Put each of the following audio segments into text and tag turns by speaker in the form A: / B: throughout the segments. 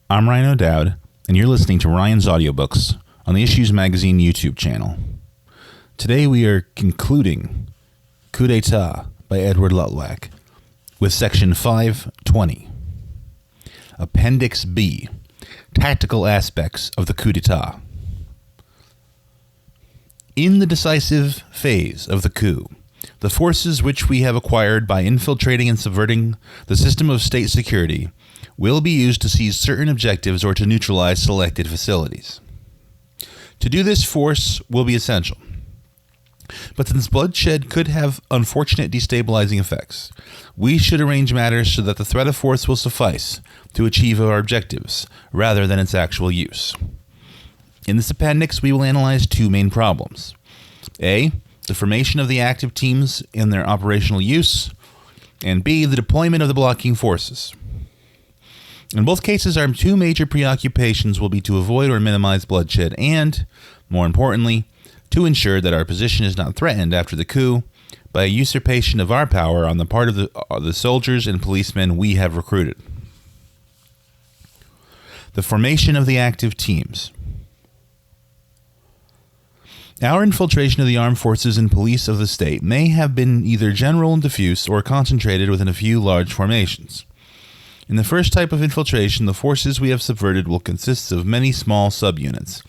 A: I'm Ryan O'Dowd, and you're listening to Ryan's Audiobooks on the Issues Magazine YouTube channel. Today we are concluding Coup D'Etat by Edward Luttwak with Section 520. Appendix B, Tactical Aspects of the Coup D'Etat. In the decisive phase of the coup, the forces which we have acquired by infiltrating and subverting the system of state security will be used to seize certain objectives or to neutralize selected facilities. To do this, force will be essential. But since bloodshed could have unfortunate destabilizing effects, we should arrange matters so that the threat of force will suffice to achieve our objectives, rather than its actual use. In this appendix, we will analyze two main problems. A, the formation of the active teams and their operational use, and B, the deployment of the blocking forces. In both cases, our two major preoccupations will be to avoid or minimize bloodshed and, more importantly, to ensure that our position is not threatened after the coup by a usurpation of our power on the part of the soldiers and policemen we have recruited. The formation of the active teams. Our infiltration of the armed forces and police of the state may have been either general and diffuse or concentrated within a few large formations. In the first type of infiltration, the forces we have subverted will consist of many small subunits,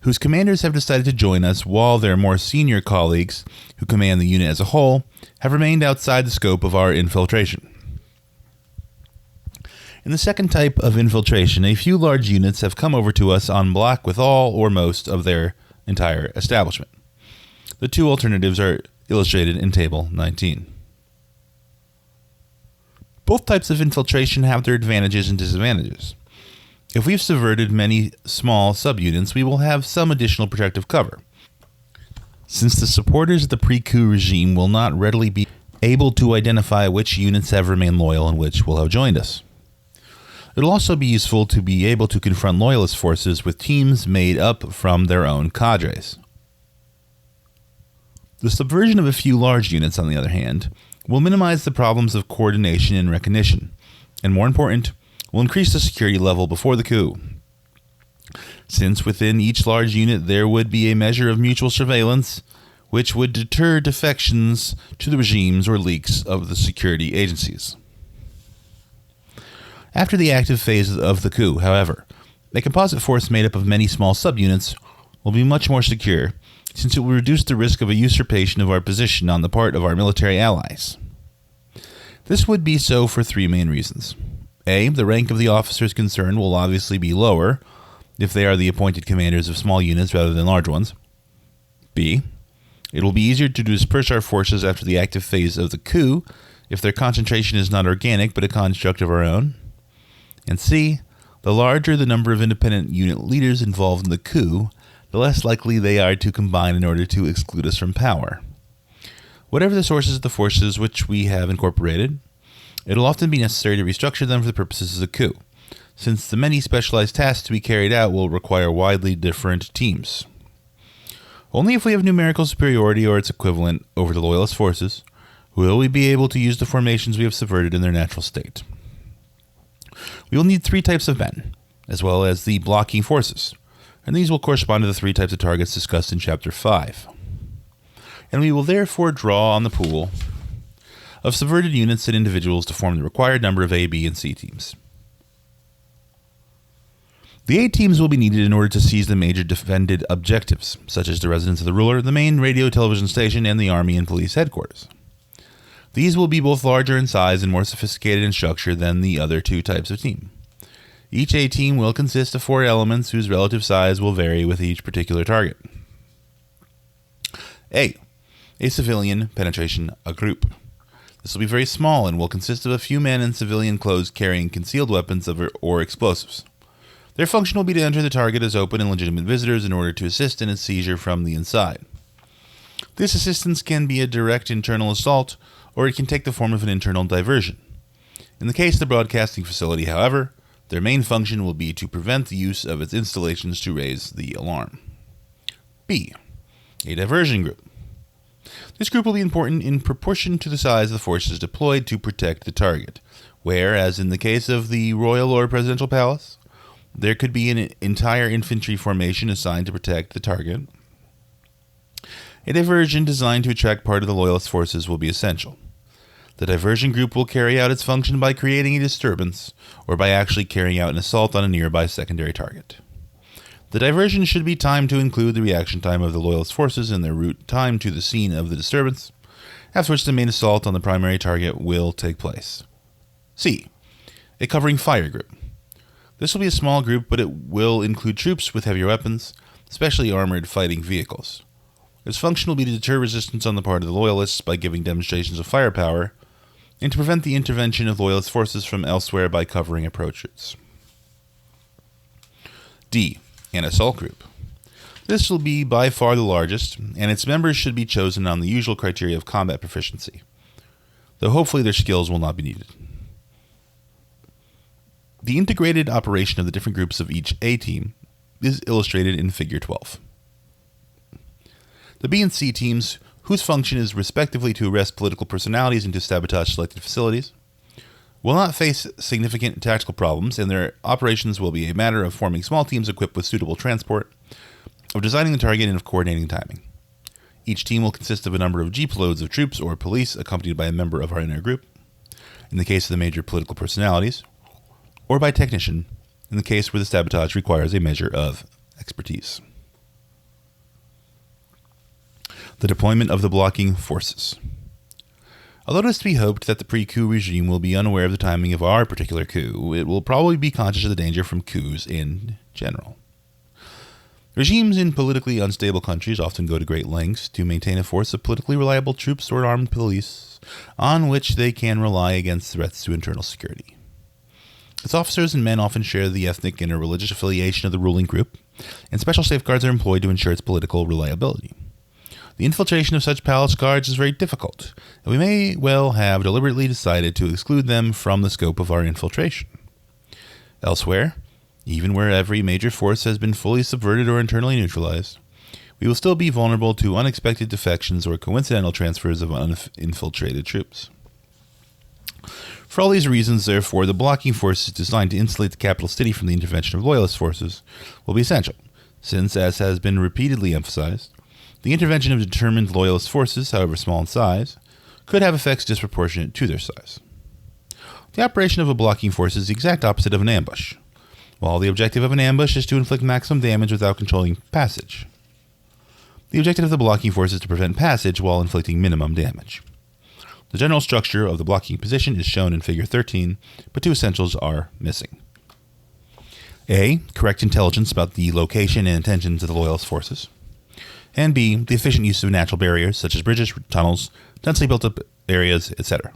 A: whose commanders have decided to join us while their more senior colleagues, who command the unit as a whole, have remained outside the scope of our infiltration. In the second type of infiltration, a few large units have come over to us en bloc with all or most of their entire establishment. The two alternatives are illustrated in Table 19. Both types of infiltration have their advantages and disadvantages. If we've subverted many small subunits, we will have some additional protective cover, since the supporters of the pre-coup regime will not readily be able to identify which units have remained loyal and which will have joined us. It'll also be useful to be able to confront loyalist forces with teams made up from their own cadres. The subversion of a few large units, on the other hand, will minimize the problems of coordination and recognition, and more important, will increase the security level before the coup. Since within each large unit there would be a measure of mutual surveillance, which would deter defections to the regimes or leaks of the security agencies. After the active phase of the coup, however, a composite force made up of many small subunits will be much more secure, since it will reduce the risk of a usurpation of our position on the part of our military allies. This would be so for three main reasons. A, the rank of the officers concerned will obviously be lower if they are the appointed commanders of small units rather than large ones. B, it will be easier to disperse our forces after the active phase of the coup if their concentration is not organic but a construct of our own. And C, the larger the number of independent unit leaders involved in the coup, the less likely they are to combine in order to exclude us from power. Whatever the sources of the forces which we have incorporated, it will often be necessary to restructure them for the purposes of the coup, since the many specialized tasks to be carried out will require widely different teams. Only if we have numerical superiority or its equivalent over the loyalist forces will we be able to use the formations we have subverted in their natural state. We will need three types of men, as well as the blocking forces, and these will correspond to the three types of targets discussed in Chapter 5. And we will therefore draw on the pool of subverted units and individuals to form the required number of A, B, and C teams. The A teams will be needed in order to seize the major defended objectives, such as the residence of the ruler, the main radio television station, and the army and police headquarters. These will be both larger in size and more sophisticated in structure than the other two types of team. Each A team will consist of 4 elements whose relative size will vary with each particular target. A civilian penetration group. This will be very small and will consist of a few men in civilian clothes carrying concealed weapons or explosives. Their function will be to enter the target as open and legitimate visitors in order to assist in its seizure from the inside. This assistance can be a direct internal assault, or it can take the form of an internal diversion. In the case of the broadcasting facility, however, their main function will be to prevent the use of its installations to raise the alarm. B, a diversion group. This group will be important in proportion to the size of the forces deployed to protect the target, where, as in the case of the royal or presidential palace, there could be an entire infantry formation assigned to protect the target. A diversion designed to attract part of the Loyalist forces will be essential. The diversion group will carry out its function by creating a disturbance, or by actually carrying out an assault on a nearby secondary target. The diversion should be timed to include the reaction time of the Loyalist forces and their route time to the scene of the disturbance, after which the main assault on the primary target will take place. C. A covering fire group. This will be a small group, but it will include troops with heavier weapons, especially armored fighting vehicles. Its function will be to deter resistance on the part of the Loyalists by giving demonstrations of firepower, and to prevent the intervention of Loyalist forces from elsewhere by covering approach routes. D. An assault group. This will be by far the largest, and its members should be chosen on the usual criteria of combat proficiency, though hopefully their skills will not be needed. The integrated operation of the different groups of each A team is illustrated in Figure 12. The B and C teams, whose function is respectively to arrest political personalities and to sabotage selected facilities, will not face significant tactical problems, and their operations will be a matter of forming small teams equipped with suitable transport, of designing the target, and of coordinating timing. Each team will consist of a number of jeeploads of troops or police accompanied by a member of our inner group, in the case of the major political personalities, or by technician, in the case where the sabotage requires a measure of expertise. The deployment of the blocking forces. Although it is to be hoped that the pre-coup regime will be unaware of the timing of our particular coup, it will probably be conscious of the danger from coups in general. Regimes in politically unstable countries often go to great lengths to maintain a force of politically reliable troops or armed police on which they can rely against threats to internal security. Its officers and men often share the ethnic and or religious affiliation of the ruling group, and special safeguards are employed to ensure its political reliability. The infiltration of such palace guards is very difficult, and we may well have deliberately decided to exclude them from the scope of our infiltration. Elsewhere, even where every major force has been fully subverted or internally neutralized, we will still be vulnerable to unexpected defections or coincidental transfers of uninfiltrated troops. For all these reasons, therefore, the blocking forces designed to insulate the capital city from the intervention of Loyalist forces will be essential, since, as has been repeatedly emphasized, the intervention of determined Loyalist forces, however small in size, could have effects disproportionate to their size. The operation of a blocking force is the exact opposite of an ambush. While the objective of an ambush is to inflict maximum damage without controlling passage, the objective of the blocking force is to prevent passage while inflicting minimum damage. The general structure of the blocking position is shown in Figure 13, but two essentials are missing. A. Correct intelligence about the location and intentions of the Loyalist forces. And B. The efficient use of natural barriers, such as bridges, tunnels, densely built-up areas, etc.,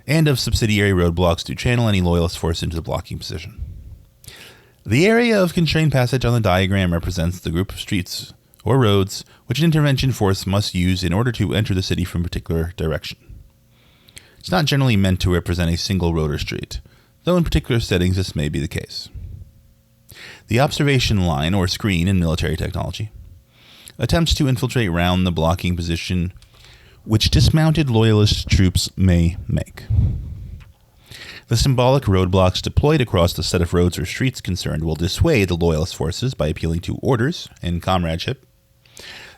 A: and of subsidiary roadblocks to channel any Loyalist force into the blocking position. The area of constrained passage on the diagram represents the group of streets or roads which an intervention force must use in order to enter the city from a particular direction. It's not generally meant to represent a single road or street, though in particular settings this may be the case. The observation line, or screen in military technology, attempts to infiltrate round the blocking position which dismounted Loyalist troops may make. The symbolic roadblocks deployed across the set of roads or streets concerned will dissuade the Loyalist forces by appealing to orders and comradeship.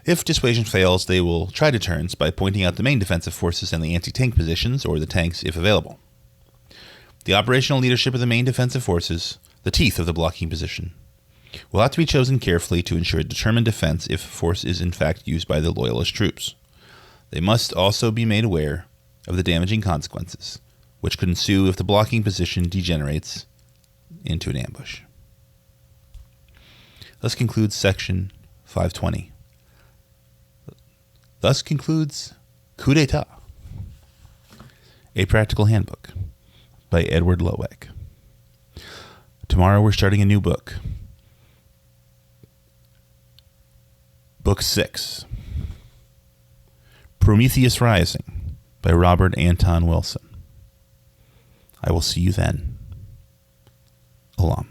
A: If dissuasion fails, they will try deterrence by pointing out the main defensive forces and the anti-tank positions, or the tanks if available. The operational leadership of the main defensive forces, the teeth of the blocking position, will have to be chosen carefully to ensure determined defense if force is in fact used by the Loyalist troops. They must also be made aware of the damaging consequences, which could ensue if the blocking position degenerates into an ambush. Thus concludes section 520. Thus concludes Coup D'Etat, a Practical Handbook by Edward Luttwak. Tomorrow we're starting a new book. Book 6, Prometheus Rising by Robert Anton Wilson. I will see you then. Olam.